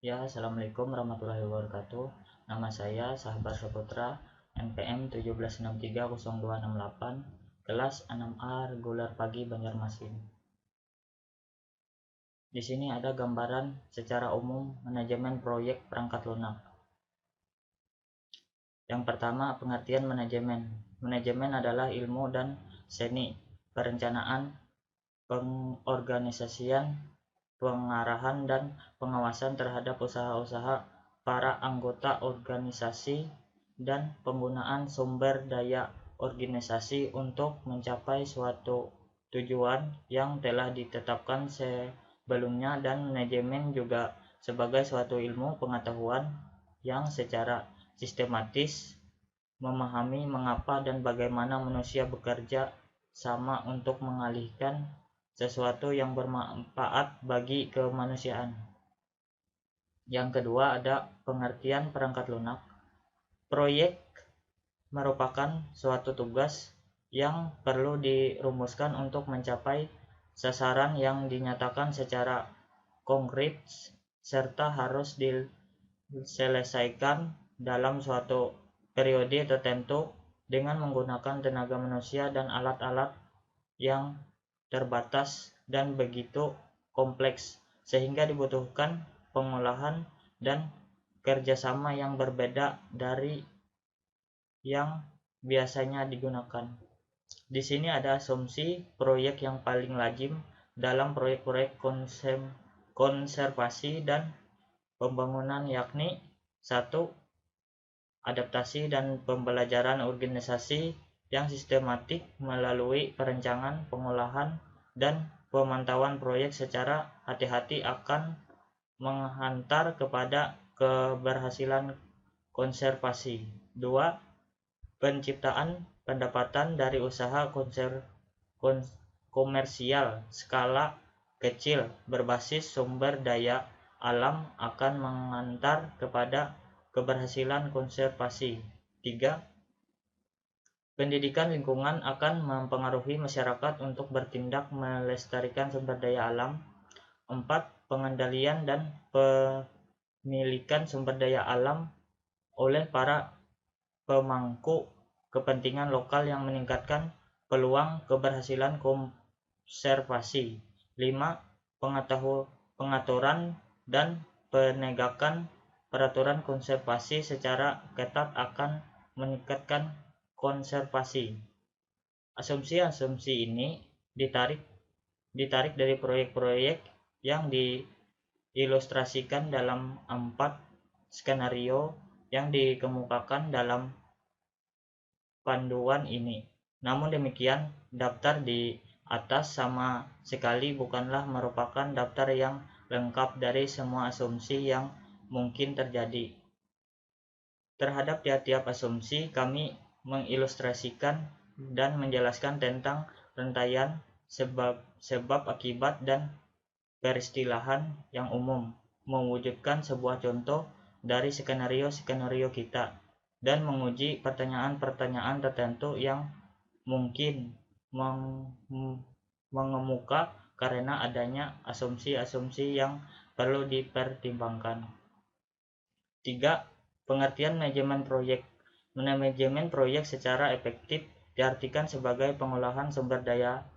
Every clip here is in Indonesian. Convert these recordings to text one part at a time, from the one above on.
Ya, Assalamualaikum warahmatullahi wabarakatuh. Nama saya Sahabar Saputra, NPM 17630268, kelas 6A reguler pagi Banjarmasin. Di sini ada gambaran secara umum manajemen proyek perangkat lunak. Yang pertama, pengertian manajemen. Manajemen adalah ilmu dan seni perencanaan, pengorganisasian, pengarahan, dan pengawasan terhadap usaha-usaha para anggota organisasi dan penggunaan sumber daya organisasi untuk mencapai suatu tujuan yang telah ditetapkan sebelumnya. Dan manajemen juga sebagai suatu ilmu pengetahuan yang secara sistematis memahami mengapa dan bagaimana manusia bekerja sama untuk mengalihkan sesuatu yang bermanfaat bagi kemanusiaan. Yang kedua ada pengertian perangkat lunak. Proyek merupakan suatu tugas yang perlu dirumuskan untuk mencapai sasaran yang dinyatakan secara konkret serta harus diselesaikan dalam suatu periode tertentu dengan menggunakan tenaga manusia dan alat-alat yang terbatas dan begitu kompleks, sehingga dibutuhkan pengolahan dan kerjasama yang berbeda dari yang biasanya digunakan. Di sini ada asumsi proyek yang paling lazim dalam proyek-proyek konservasi dan pembangunan, yakni 1. Adaptasi dan pembelajaran organisasi yang sistematik melalui perencanaan, pengolahan, dan pemantauan proyek secara hati-hati akan menghantar kepada keberhasilan konservasi. 2. Penciptaan pendapatan dari usaha komersial skala kecil berbasis sumber daya alam akan mengantar kepada keberhasilan konservasi. 3. Pendidikan lingkungan akan mempengaruhi masyarakat untuk bertindak melestarikan sumber daya alam. 4. Pengendalian dan pemilikan sumber daya alam oleh para pemangku kepentingan lokal yang meningkatkan peluang keberhasilan konservasi. 5. Pengaturan dan penegakan peraturan konservasi secara ketat akan meningkatkan konservasi. Asumsi-asumsi ini ditarik dari proyek-proyek yang diilustrasikan dalam 4 skenario yang dikemukakan dalam panduan ini. Namun demikian, daftar di atas sama sekali bukanlah merupakan daftar yang lengkap dari semua asumsi yang mungkin terjadi. Terhadap tiap-tiap asumsi, kami mengilustrasikan dan menjelaskan tentang rantaian sebab akibat dan peristilahan yang umum, mewujudkan sebuah contoh dari skenario-skenario kita, dan menguji pertanyaan-pertanyaan tertentu yang mungkin mengemuka karena adanya asumsi-asumsi yang perlu dipertimbangkan. 3. Pengertian manajemen proyek. Manajemen proyek secara efektif diartikan sebagai pengolahan sumber daya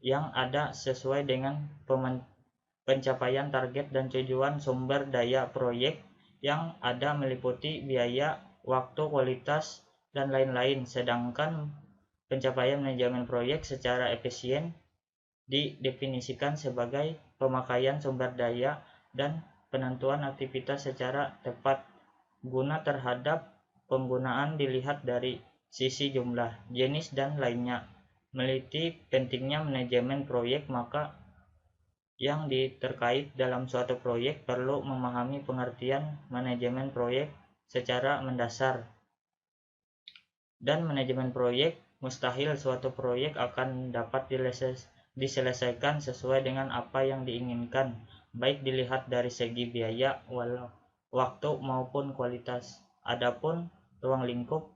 yang ada sesuai dengan pencapaian target dan tujuan sumber daya proyek yang ada meliputi biaya, waktu, kualitas, dan lain-lain. Sedangkan pencapaian manajemen proyek secara efisien didefinisikan sebagai pemakaian sumber daya dan penentuan aktivitas secara tepat guna terhadap penggunaan dilihat dari sisi jumlah, jenis, dan lainnya. Meneliti pentingnya manajemen proyek, maka yang terkait dalam suatu proyek perlu memahami pengertian manajemen proyek secara mendasar. Dan manajemen proyek mustahil suatu proyek akan dapat diselesaikan sesuai dengan apa yang diinginkan, baik dilihat dari segi biaya, waktu, maupun kualitas. Adapun ruang lingkup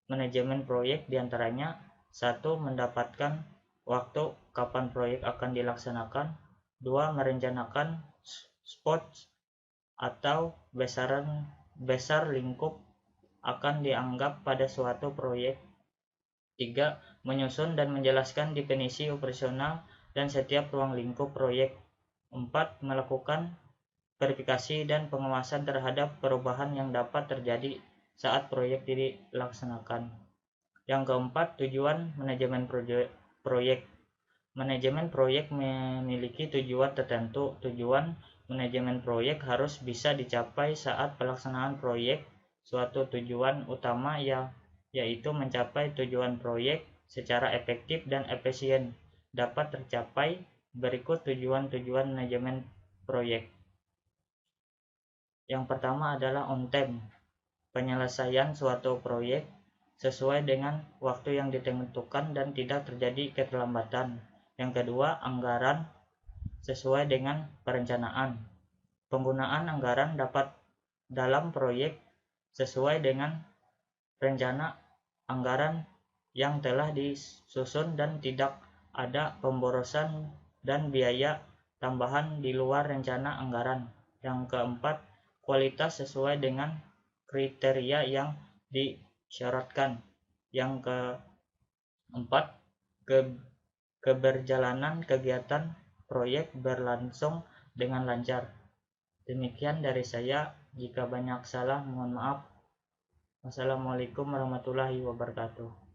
manajemen proyek diantaranya: 1. Mendapatkan waktu kapan proyek akan dilaksanakan. 2. Merencanakan spot atau besar lingkup akan dianggap pada suatu proyek. 3. Menyusun dan menjelaskan definisi operasional dan setiap ruang lingkup proyek. 4. Melakukan verifikasi dan pengawasan terhadap perubahan yang dapat terjadi saat proyek dilaksanakan. Yang keempat, tujuan manajemen proyek. Manajemen proyek memiliki tujuan tertentu. Tujuan manajemen proyek harus bisa dicapai saat pelaksanaan proyek. Suatu tujuan utama yaitu mencapai tujuan proyek secara efektif dan efisien dapat tercapai. Berikut tujuan-tujuan manajemen proyek. Yang pertama adalah on time, penyelesaian suatu proyek sesuai dengan waktu yang ditentukan dan tidak terjadi keterlambatan. Yang kedua, anggaran sesuai dengan perencanaan. Penggunaan anggaran dapat dalam proyek sesuai dengan rencana anggaran yang telah disusun dan tidak ada pemborosan dan biaya tambahan di luar rencana anggaran. Yang keempat, kualitas sesuai dengan kriteria yang disyaratkan. Yang keempat, keberjalanan kegiatan proyek berlangsung dengan lancar. Demikian dari saya. Jika banyak salah, mohon maaf. Wassalamualaikum warahmatullahi wabarakatuh.